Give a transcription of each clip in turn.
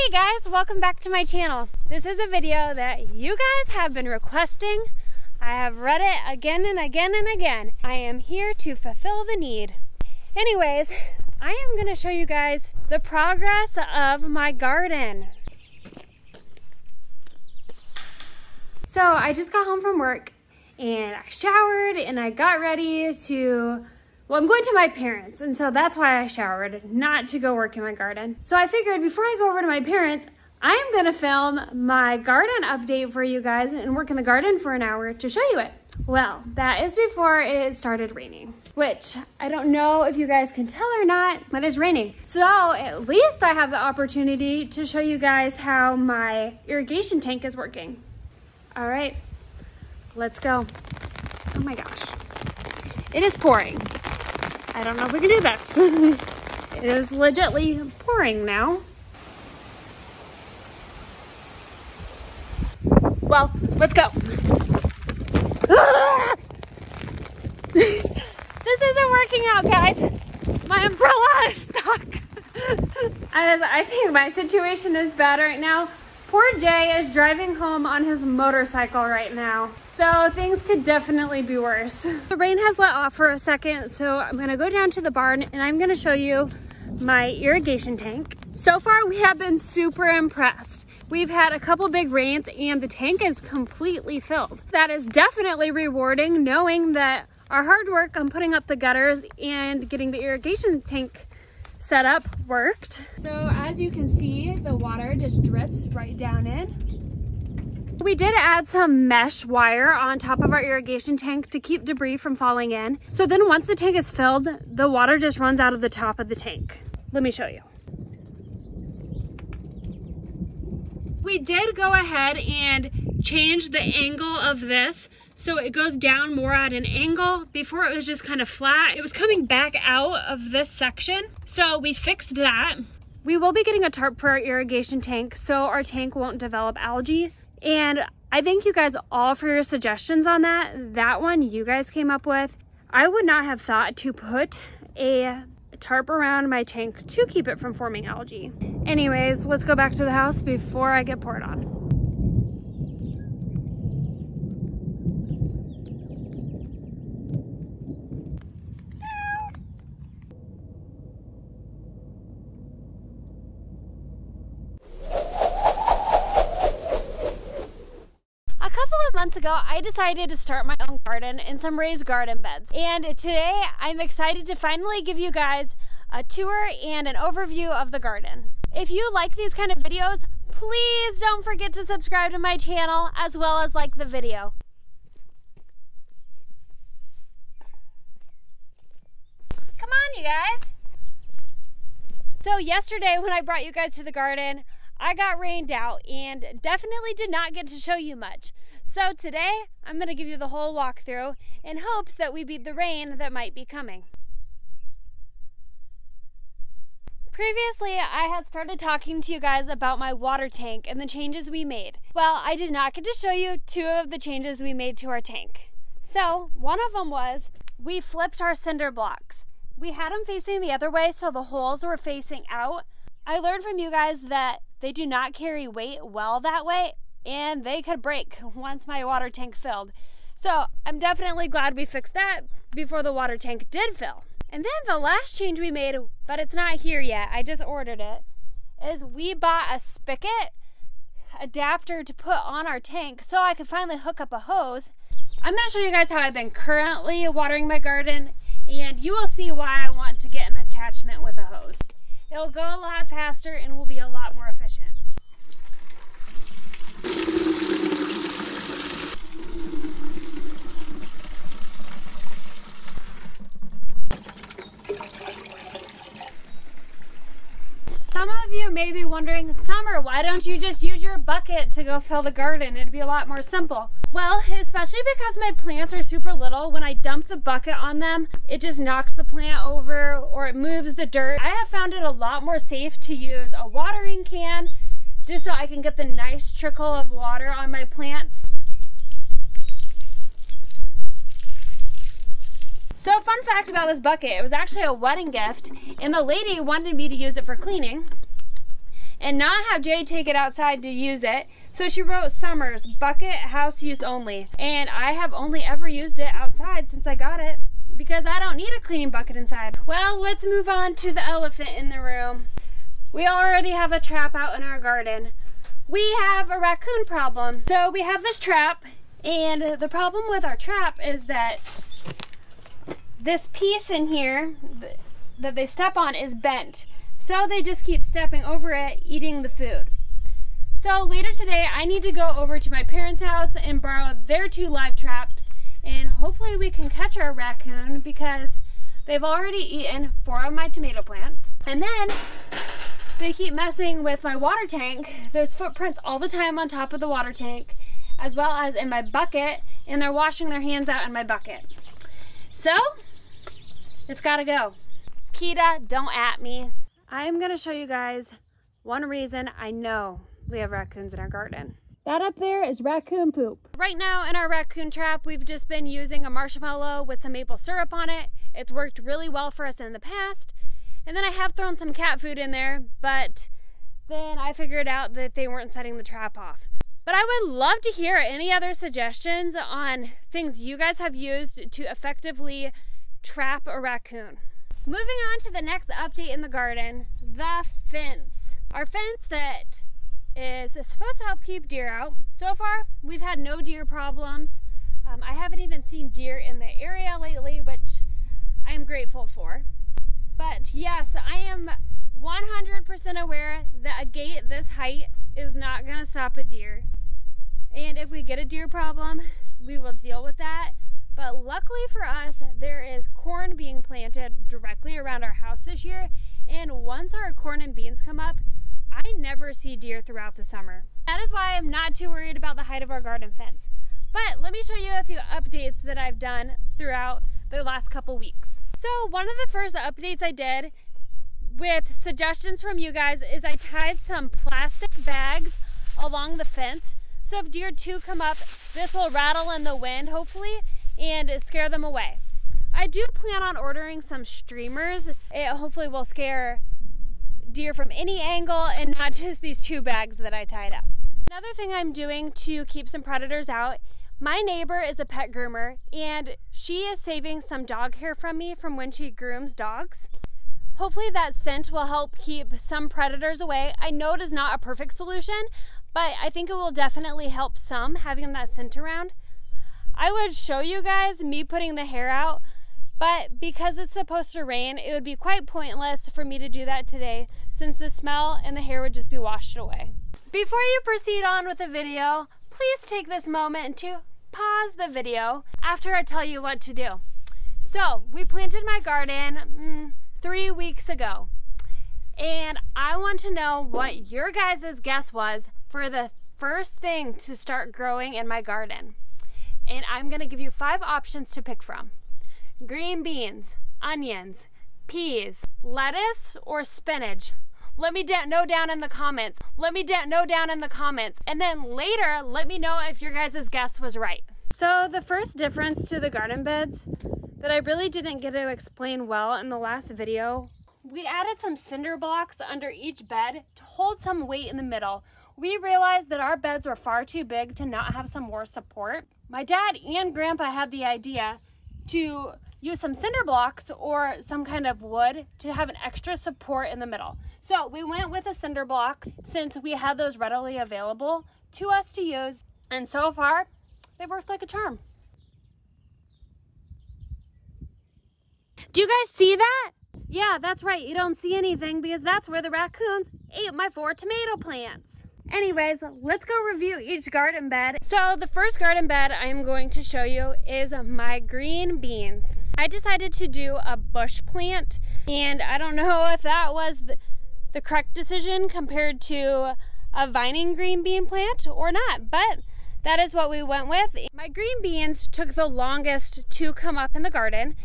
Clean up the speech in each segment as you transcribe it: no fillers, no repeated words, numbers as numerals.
Hey guys, welcome back to my channel. This is a video that you guys have been requesting. I have read it again and again and again. I am here to fulfill the need. Anyways, I am going to show you guys the progress of my garden. So I just got home from work and I showered and I got ready to, well, I'm going to my parents, and so that's why I showered, not to go work in my garden. So I figured before I go over to my parents, I am gonna film my garden update for you guys and work in the garden for an hour to show you it. Well, that is before it started raining, which I don't know if you guys can tell or not, but it's raining. So at least I have the opportunity to show you guys how my irrigation tank is working. All right, let's go. Oh my gosh, it is pouring. I don't know if we can do this. It is legitly pouring now. Well, let's go. This isn't working out, guys. My umbrella is stuck. I think my situation is bad right now. Poor Jay is driving home on his motorcycle right now. So things could definitely be worse. The rain has let off for a second, so I'm gonna go down to the barn and I'm gonna show you my irrigation tank. So far, we have been super impressed. We've had a couple big rains and the tank is completely filled. That is definitely rewarding, knowing that our hard work on putting up the gutters and getting the irrigation tank set up worked. So as you can see, the water just drips right down in. We did add some mesh wire on top of our irrigation tank to keep debris from falling in. So then once the tank is filled, the water just runs out of the top of the tank. Let me show you. We did go ahead and change the angle of this so it goes down more at an angle. Before it was just kind of flat. It was coming back out of this section. So we fixed that. We will be getting a tarp for our irrigation tank so our tank won't develop algae. And I thank you guys all for your suggestions on that. That one you guys came up with. I would not have thought to put a tarp around my tank to keep it from forming algae. Anyways, let's go back to the house before I get poured on. Months ago, I decided to start my own garden in some raised garden beds. And today, I'm excited to finally give you guys a tour and an overview of the garden. If you like these kind of videos, please don't forget to subscribe to my channel as well as like the video. Come on, you guys. So yesterday when I brought you guys to the garden, I got rained out and definitely did not get to show you much. So today, I'm going to give you the whole walkthrough in hopes that we beat the rain that might be coming. Previously, I had started talking to you guys about my water tank and the changes we made. Well, I did not get to show you two of the changes we made to our tank. So, one of them was we flipped our cinder blocks. We had them facing the other way so the holes were facing out. I learned from you guys that they do not carry weight well that way, and they could break once my water tank filled. So I'm definitely glad we fixed that before the water tank did fill. And then the last change we made, but it's not here yet, I just ordered it, is we bought a spigot adapter to put on our tank so I could finally hook up a hose. I'm gonna show you guys how I've been currently watering my garden, and you will see why I want to get an attachment with a hose. It'll go a lot faster and will be a lot more efficient. Some of you may be wondering, Summer, why don't you just use your bucket to go fill the garden? It'd be a lot more simple. Well, especially because my plants are super little, when I dump the bucket on them, it just knocks the plant over or it moves the dirt. I have found it a lot more safe to use a watering can just so I can get the nice trickle of water on my plants. So fun fact about this bucket, it was actually a wedding gift and the lady wanted me to use it for cleaning. and not have Jay take it outside to use it. So she wrote Summers, bucket, house use only. And I have only ever used it outside since I got it because I don't need a cleaning bucket inside. Well, let's move on to the elephant in the room. We already have a trap out in our garden. We have a raccoon problem. So we have this trap, and the problem with our trap is that this piece in here that they step on is bent. So they just keep stepping over it, eating the food. So later today, I need to go over to my parents' house and borrow their 2 live traps, and hopefully we can catch our raccoon because they've already eaten 4 of my tomato plants. And then they keep messing with my water tank. There's footprints all the time on top of the water tank, as well as in my bucket, and they're washing their hands out in my bucket. So, it's gotta go. Kita, don't at me. I'm gonna show you guys one reason I know we have raccoons in our garden. That up there is raccoon poop. Right now in our raccoon trap, we've just been using a marshmallow with some maple syrup on it. It's worked really well for us in the past. And then I have thrown some cat food in there, but then I figured out that they weren't setting the trap off. But I would love to hear any other suggestions on things you guys have used to effectively trap a raccoon. Moving on to the next update in the garden, the fence. Our fence that is supposed to help keep deer out. So far, we've had no deer problems. I haven't even seen deer in the area lately, which I am grateful for. But yes, I am 100% aware that a gate this height is not going to stop a deer. And if we get a deer problem, we will deal with that. But luckily for us, there is corn being planted directly around our house this year. And once our corn and beans come up, I never see deer throughout the summer. That is why I'm not too worried about the height of our garden fence. But let me show you a few updates that I've done throughout the last couple weeks. So one of the first updates I did with suggestions from you guys is I tied some plastic bags along the fence. So if deer do come up, this will rattle in the wind, hopefully, and scare them away. I do plan on ordering some streamers. It hopefully will scare deer from any angle and not just these 2 bags that I tied up. Another thing I'm doing to keep some predators out, my neighbor is a pet groomer and she is saving some dog hair from me from when she grooms dogs. Hopefully that scent will help keep some predators away. I know it is not a perfect solution, but I think it will definitely help some having that scent around. I would show you guys me putting the hair out, but because it's supposed to rain, it would be quite pointless for me to do that today since the smell and the hair would just be washed away. Before you proceed on with the video, please take this moment to pause the video after I tell you what to do. So, we planted my garden 3 weeks ago, and I want to know what your guys' guess was for the first thing to start growing in my garden. And I'm gonna give you 5 options to pick from. Green beans, onions, peas, lettuce, or spinach. Let me know down in the comments. And then later, let me know if your guys' guess was right. So the first difference to the garden beds that I really didn't get to explain well in the last video, we added some cinder blocks under each bed to hold some weight in the middle. We realized that our beds were far too big to not have some more support. My dad and grandpa had the idea to use some cinder blocks or some kind of wood to have an extra support in the middle. So we went with a cinder block since we had those readily available to us to use, and so far they've worked like a charm. Do you guys see that? Yeah, that's right, you don't see anything because that's where the raccoons ate my 4 tomato plants. Anyways, let's go review each garden bed. So the first garden bed I'm going to show you is my green beans. I decided to do a bush plant, and I don't know if that was the correct decision compared to a vining green bean plant or not, but that is what we went with. My green beans took the longest to come up in the garden.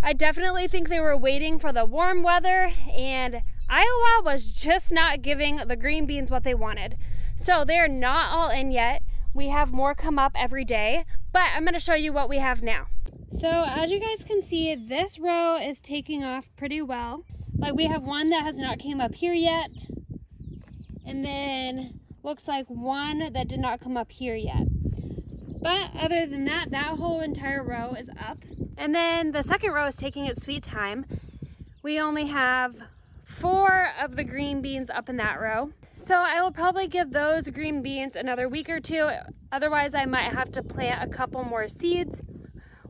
I definitely think they were waiting for the warm weather, and Iowa was just not giving the green beans what they wanted. So they're not all in yet. We have more come up every day, but I'm gonna show you what we have now. So as you guys can see, this row is taking off pretty well. Like we have one that has not came up here yet. and then looks like one that did not come up here yet. But other than that, that whole entire row is up. And then the second row is taking its sweet time. We only have 4 of the green beans up in that row. So I will probably give those green beans another week or 2. Otherwise, I might have to plant a couple more seeds,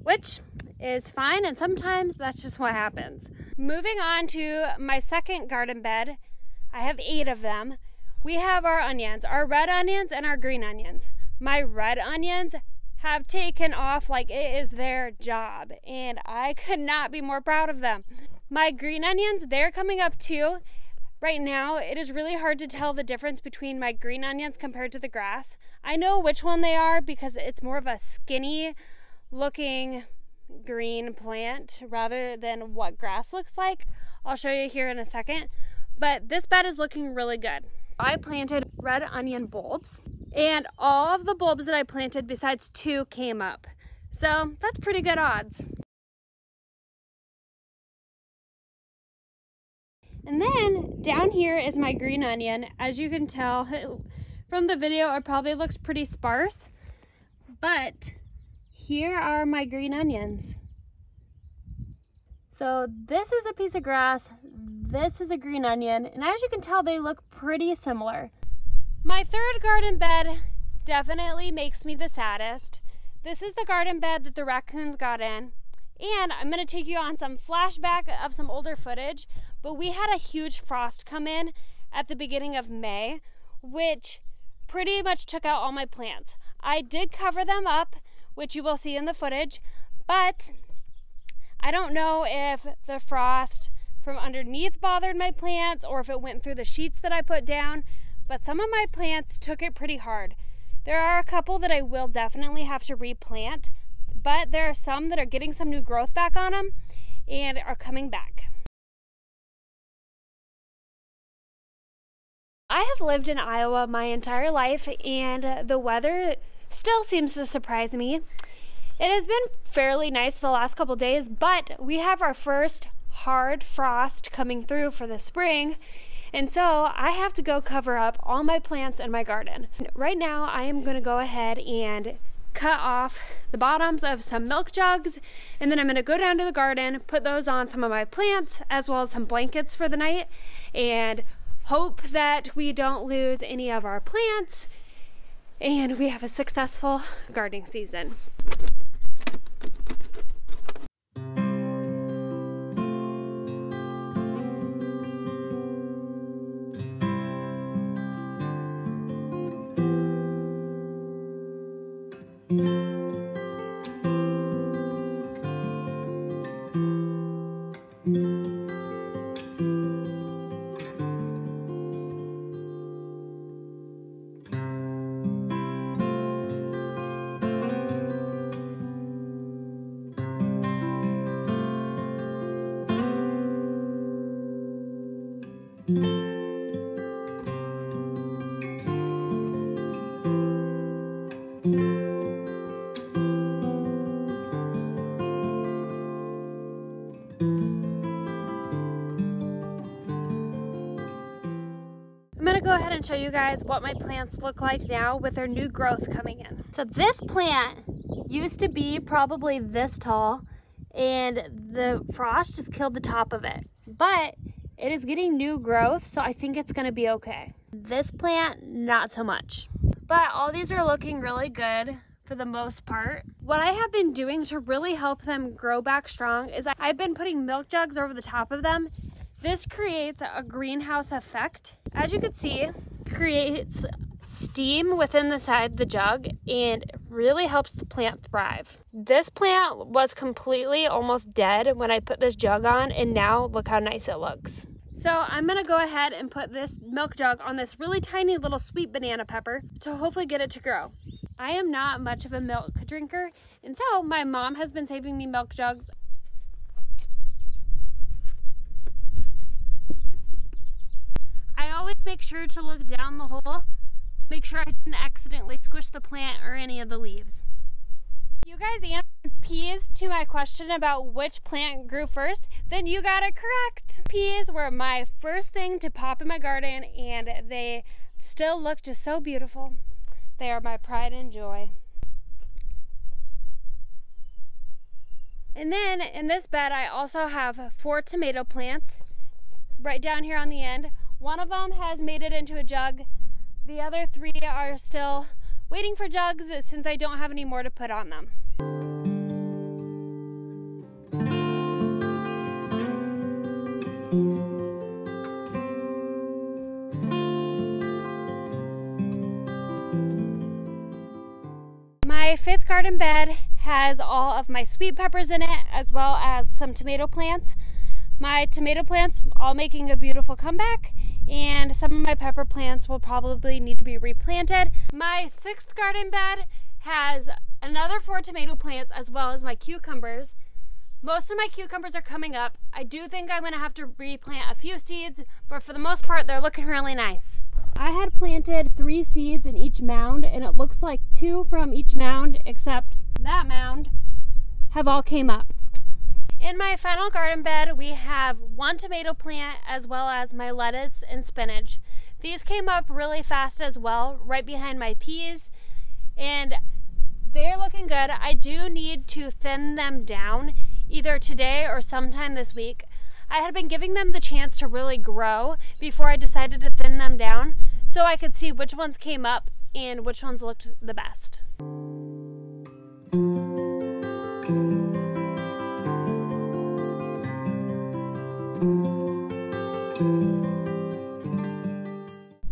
which is fine, and sometimes that's just what happens. Moving on to my second garden bed, I have 8 of them. We have our onions, our red onions and our green onions. My red onions have taken off like it is their job, and I could not be more proud of them. My green onions, they're coming up too. Right now, it is really hard to tell the difference between my green onions compared to the grass. I know which one they are because it's more of a skinny looking green plant rather than what grass looks like. I'll show you here in a second, but this bed is looking really good. I planted red onion bulbs, and all of the bulbs that I planted besides 2 came up. So that's pretty good odds. And then down here is my green onion. As you can tell from the video, it probably looks pretty sparse, but here are my green onions. So this is a piece of grass, this is a green onion, and as you can tell, they look pretty similar. My third garden bed definitely makes me the saddest. This is the garden bed that the raccoons got in. And I'm going to take you on some flashback of some older footage, but we had a huge frost come in at the beginning of May, which pretty much took out all my plants. I did cover them up, which you will see in the footage, but I don't know if the frost from underneath bothered my plants or if it went through the sheets that I put down, but some of my plants took it pretty hard. There are a couple that I will definitely have to replant, but there are some that are getting some new growth back on them and are coming back. I have lived in Iowa my entire life, and the weather still seems to surprise me. It has been fairly nice the last couple days, but we have our first hard frost coming through for the spring, and so I have to go cover up all my plants in my garden. Right now, I am going to go ahead and cut off the bottoms of some milk jugs, and then I'm going to go down to the garden, put those on some of my plants as well as some blankets for the night, and hope that we don't lose any of our plants and we have a successful gardening season. I'm gonna go ahead and show you guys what my plants look like now with their new growth coming in. So this plant used to be probably this tall, and the frost just killed the top of it. But it is getting new growth, so I think it's gonna be okay. This plant, not so much. But all these are looking really good for the most part. What I have been doing to really help them grow back strong is I've been putting milk jugs over the top of them. This creates a greenhouse effect. As you can see, creates steam within the side of the jug and really helps the plant thrive. This plant was completely almost dead when I put this jug on, and now look how nice it looks. So I'm gonna go ahead and put this milk jug on this really tiny little sweet banana pepper to hopefully get it to grow. I am not much of a milk drinker, and so my mom has been saving me milk jugs. I always make sure to look down the hole, make sure I didn't accidentally squish the plant or any of the leaves. You guys answered peas to my question about which plant grew first, then you got it correct. Peas were my first thing to pop in my garden, and they still look just so beautiful. They are my pride and joy. And then in this bed, I also have 4 tomato plants right down here on the end. One of them has made it into a jug. The other 3 are still waiting for jugs since I don't have any more to put on them. My 5th garden bed has all of my sweet peppers in it, as well as some tomato plants. My tomato plants all making a beautiful comeback, and some of my pepper plants will probably need to be replanted. My 6th garden bed has another 4 tomato plants as well as my cucumbers. Most of my cucumbers are coming up. I do think I'm gonna have to replant a few seeds, but for the most part, they're looking really nice. I had planted 3 seeds in each mound, and it looks like 2 from each mound, except that mound, have all came up. In my final garden bed, we have 1 tomato plant as well as my lettuce and spinach. These came up really fast as well, right behind my peas, and they're looking good. I do need to thin them down either today or sometime this week. I had been giving them the chance to really grow before I decided to thin them down so I could see which ones came up and which ones looked the best.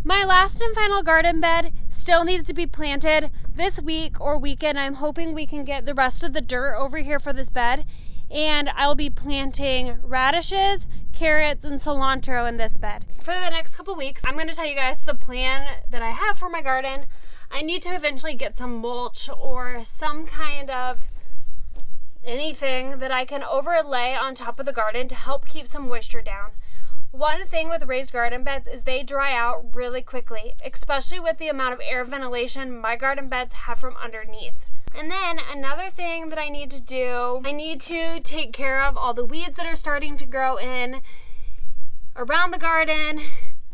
My last and final garden bed still needs to be planted. This week or weekend, I'm hoping we can get the rest of the dirt over here for this bed, and I'll be planting radishes, carrots, and cilantro in this bed. For the next couple weeks, I'm going to tell you guys the plan that I have for my garden. I need to eventually get some mulch or some kind of anything that I can overlay on top of the garden to help keep some moisture down. One thing with raised garden beds is they dry out really quickly, especially with the amount of air ventilation my garden beds have from underneath. And then another thing that I need to do, I need to take care of all the weeds that are starting to grow in around the garden.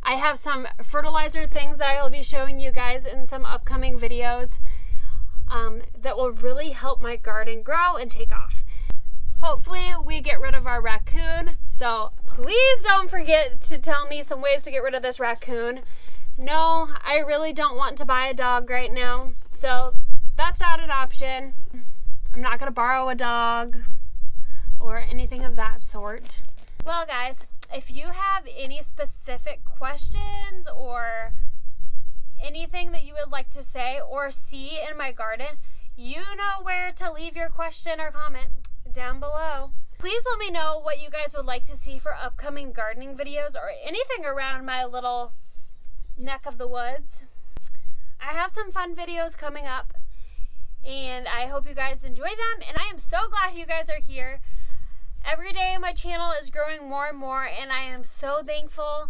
I have some fertilizer things that I will be showing you guys in some upcoming videos that will really help my garden grow and take off. Hopefully we get rid of our raccoon, so please don't forget to tell me some ways to get rid of this raccoon. No, I really don't want to buy a dog right now, so that's not an option. I'm not gonna borrow a dog or anything of that sort. Well guys, if you have any specific questions or anything that you would like to say or see in my garden, you know where to leave your question or comment down below. Please let me know what you guys would like to see for upcoming gardening videos or anything around my little neck of the woods. I have some fun videos coming up, and I hope you guys enjoy them, and I am so glad you guys are here. Every day my channel is growing more and more, and I am so thankful.